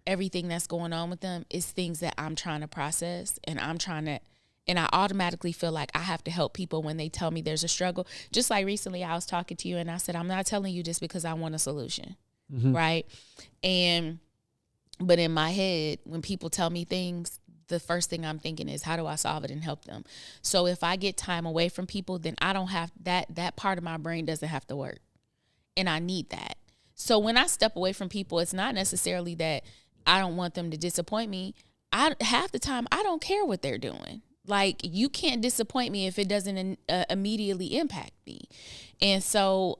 everything that's going on with them is things that I'm trying to process and I'm trying to And I automatically feel like I have to help people when they tell me there's a struggle. Just like recently I was talking to you and I said, I'm not telling you this because I want a solution. Right. But in my head, when people tell me things, the first thing I'm thinking is, how do I solve it and help them? So if I get time away from people, then I don't have that part of my brain doesn't have to work. And I need that. So when I step away from people, it's not necessarily that I don't want them to disappoint me. Half the time, I don't care what they're doing. Like, you can't disappoint me if it doesn't immediately impact me. And so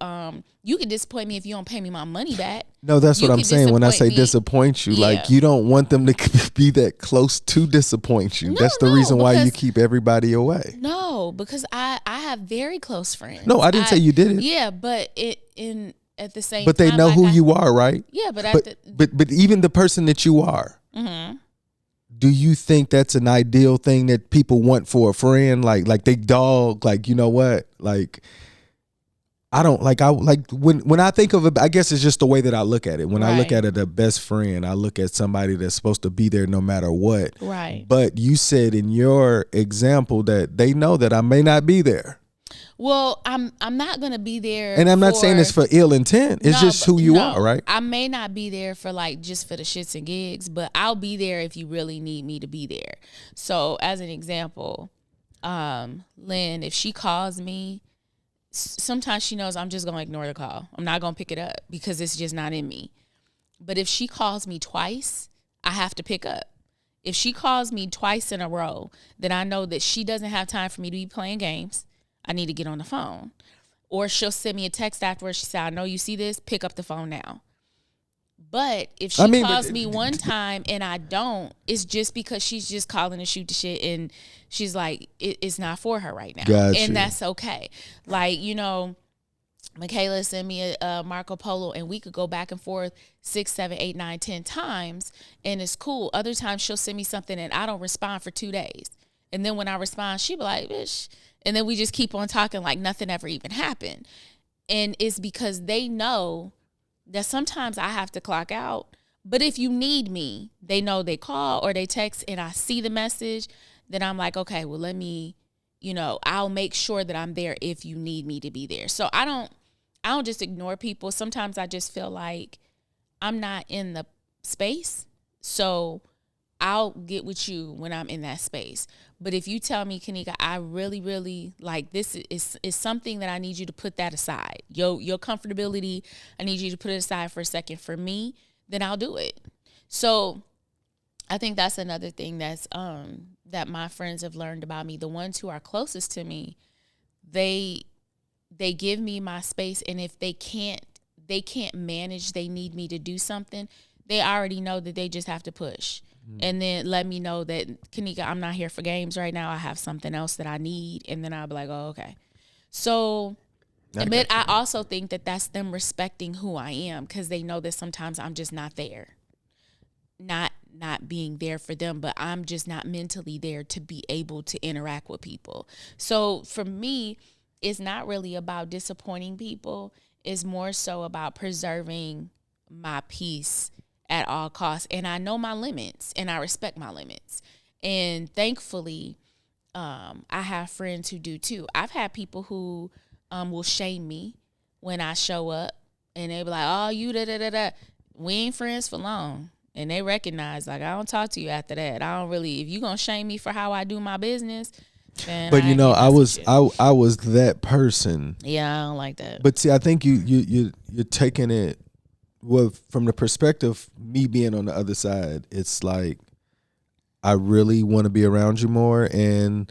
you can disappoint me if you don't pay me my money back. No, that's what I'm saying when I say disappoint you. Yeah. Like, you don't want them to be that close to disappoint you. That's the reason why you keep everybody away. No, because I have very close friends. No, I didn't say you did it. Yeah, but at the same time. But they know who you are, right? Yeah, but even the person that you are. Mm-hmm. Do you think that's an ideal thing that people want for a friend? Like they dog, like, you know what? Like, when I think of it, I guess it's just the way that I look at it. When I look at it, a best friend, I look at somebody that's supposed to be there no matter what. Right. But you said in your example that they know that I may not be there. Well, I'm not going to be there. And I'm not saying it's for ill intent. It's just who you are, right? I may not be there for just for the shits and gigs, but I'll be there if you really need me to be there. So as an example, Lynn, if she calls me, sometimes she knows I'm just going to ignore the call. I'm not going to pick it up because it's just not in me. But if she calls me twice, I have to pick up. If she calls me twice in a row, then I know that she doesn't have time for me to be playing games. I need to get on the phone. Or she'll send me a text afterwards. She said, I know you see this. Pick up the phone now. But if she calls me one time and I don't, it's just because she's just calling to shoot the shit. And she's like, it's not for her right now. Gotcha. And that's okay. Like, Michaela sent me a Marco Polo and we could go back and forth 6, 7, 8, 9, 10 times. And it's cool. Other times she'll send me something and I don't respond for 2 days. And then when I respond, she'll be like, bitch. And then we just keep on talking like nothing ever even happened. And it's because they know that sometimes I have to clock out. But if you need me, they know they call or they text and I see the message, then I'm like, okay, well, let me, I'll make sure that I'm there if you need me to be there. So I don't just ignore people. Sometimes I just feel like I'm not in the space. So I'll get with you when I'm in that space. But if you tell me, Kanika, I really, really this is something that I need you to put that aside. Your comfortability, I need you to put it aside for a second for me, then I'll do it. So I think that's another thing that's that my friends have learned about me. The ones who are closest to me, they give me my space, and if they can't manage, they need me to do something, they already know that they just have to push. And then let me know that, Kanika, I'm not here for games right now. I have something else that I need. And then I'll be like, oh, okay. So, but I also think that that's them respecting who I am, because they know that sometimes I'm just not there. Not being there for them, but I'm just not mentally there to be able to interact with people. So for me, it's not really about disappointing people. It's more so about preserving my peace at all costs. And I know my limits and I respect my limits. And thankfully, I have friends who do too. I've had people who will shame me when I show up, and they be like, oh, you da-da-da-da. We ain't friends for long. And they recognize, I don't talk to you after that. I don't really, if you going to shame me for how I do my business, then but I was that person. Yeah, I don't like that. But see, I think you're taking it, well, from the perspective, me being on the other side, it's like, I really want to be around you more, and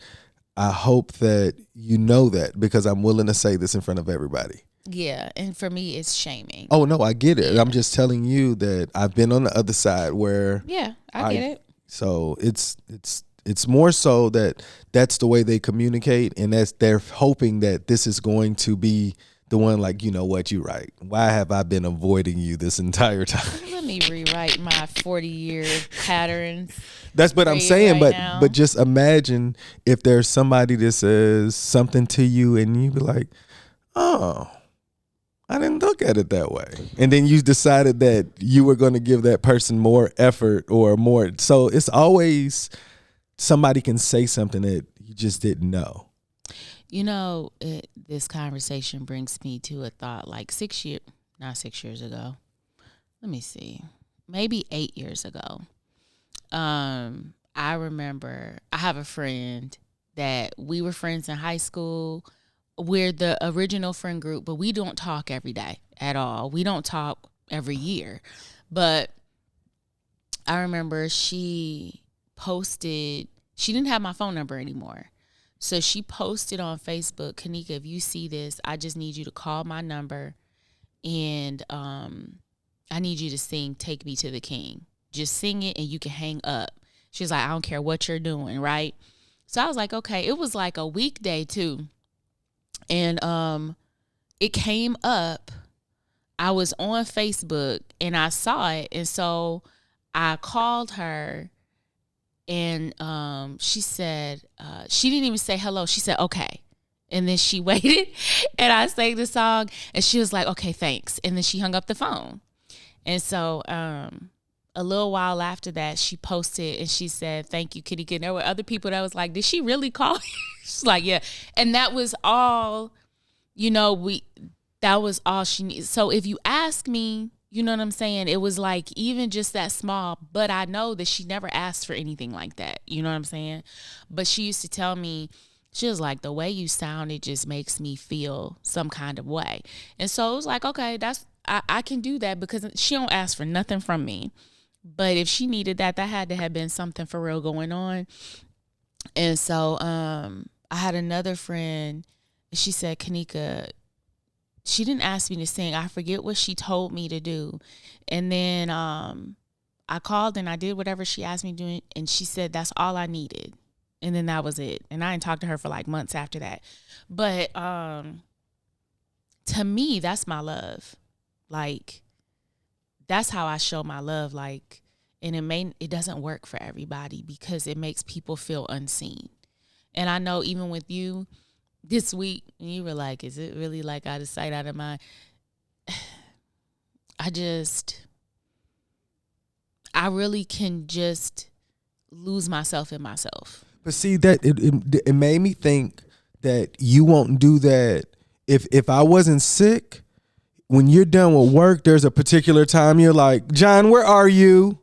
I hope that you know that, because I'm willing to say this in front of everybody. Yeah, and for me, it's shaming. Oh, no, I get it. Yeah. I'm just telling you that I've been on the other side where... Yeah, I get it. So it's more so that that's the way they communicate, and they're hoping that this is going to be the one, like, you know what, you're right. Why have I been avoiding you this entire time? Let me rewrite my 40-year patterns. That's what I'm saying, but just imagine if there's somebody that says something to you and you be like, oh, I didn't look at it that way. And then you decided that you were going to give that person more effort or more. So it's always somebody can say something that you just didn't know? You know, this conversation brings me to a thought like not 6 years ago. Let me see, maybe 8 years ago. I remember I have a friend that we were friends in high school. We're the original friend group, but we don't talk every day at all. We don't talk every year. But I remember she didn't have my phone number anymore. So she posted on Facebook, Kanika, if you see this, I just need you to call my number and I need you to sing Take Me to the King. Just sing it and you can hang up. She was like, I don't care what you're doing, right? So I was like, okay. It was like a weekday too. And it came up. I was on Facebook and I saw it. And so I called her and she said, she didn't even say hello. She said, okay. And then she waited and I sang the song and she was like, okay, thanks. And then she hung up the phone. And so a little while after that, she posted and she said, thank you, Kanika. And there were other people that was like, did she really call you? She's like, yeah. And that was all, that was all she needed. So if you ask me, you know what I'm saying? It was like even just that small, but I know that she never asked for anything like that. You know what I'm saying? But she used to tell me, she was like, the way you sound, it just makes me feel some kind of way. And so it was like, okay, I can do that because she don't ask for nothing from me. But if she needed that had to have been something for real going on. And so I had another friend, she said, Kanika, she didn't ask me to sing. I forget what she told me to do. And then I called and I did whatever she asked me to do. And she said, that's all I needed. And then that was it. And I didn't talk to her for like months after that. But to me, that's my love. Like, that's how I show my love. Like, and it doesn't work for everybody because it makes people feel unseen. And I know even with you this week, you were like, is it really like out of sight, out of mind? I really can just lose myself in myself. But see, that it made me think that you won't do that if I wasn't sick. When you're done with work, there's a particular time you're like, John, where are you?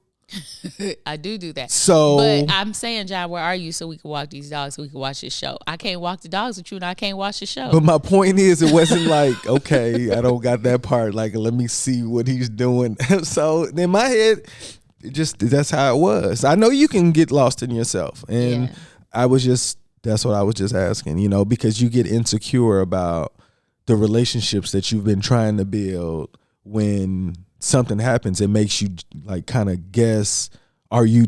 I do that. So, but I'm saying, John, where are you? So we can walk these dogs, so we can watch this show. I can't walk the dogs with you, and I can't watch the show. But my point is, it wasn't like, okay, I don't got that part. Like, let me see what he's doing. So in my head, that's how it was. I know you can get lost in yourself, and that's what I was just asking, because you get insecure about the relationships that you've been trying to build. When something happens, it makes you like kind of guess, are you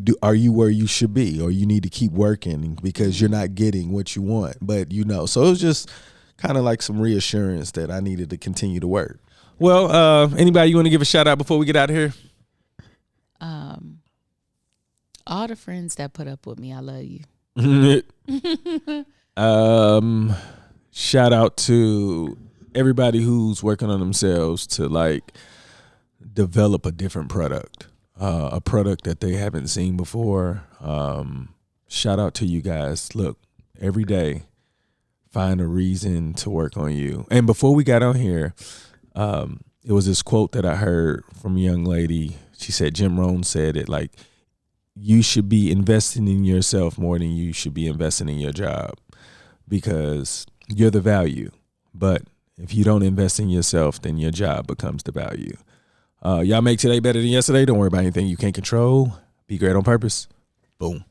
where you should be, or you need to keep working because you're not getting what you want. But so it was just kind of like some reassurance that I needed to continue to work. Well, anybody you want to give a shout out before we get out of here? All the friends that put up with me, I love you. Shout out to everybody who's working on themselves to like develop a different product, a product that they haven't seen before. Shout out to you guys. Look, every day, find a reason to work on you. And before we got on here, it was this quote that I heard from a young lady. She said, Jim Rohn said it, like, you should be investing in yourself more than you should be investing in your job, because you're the value. But if you don't invest in yourself, then your job becomes the value. Y'all make today better than yesterday. Don't worry about anything you can't control. Be great on purpose. Boom.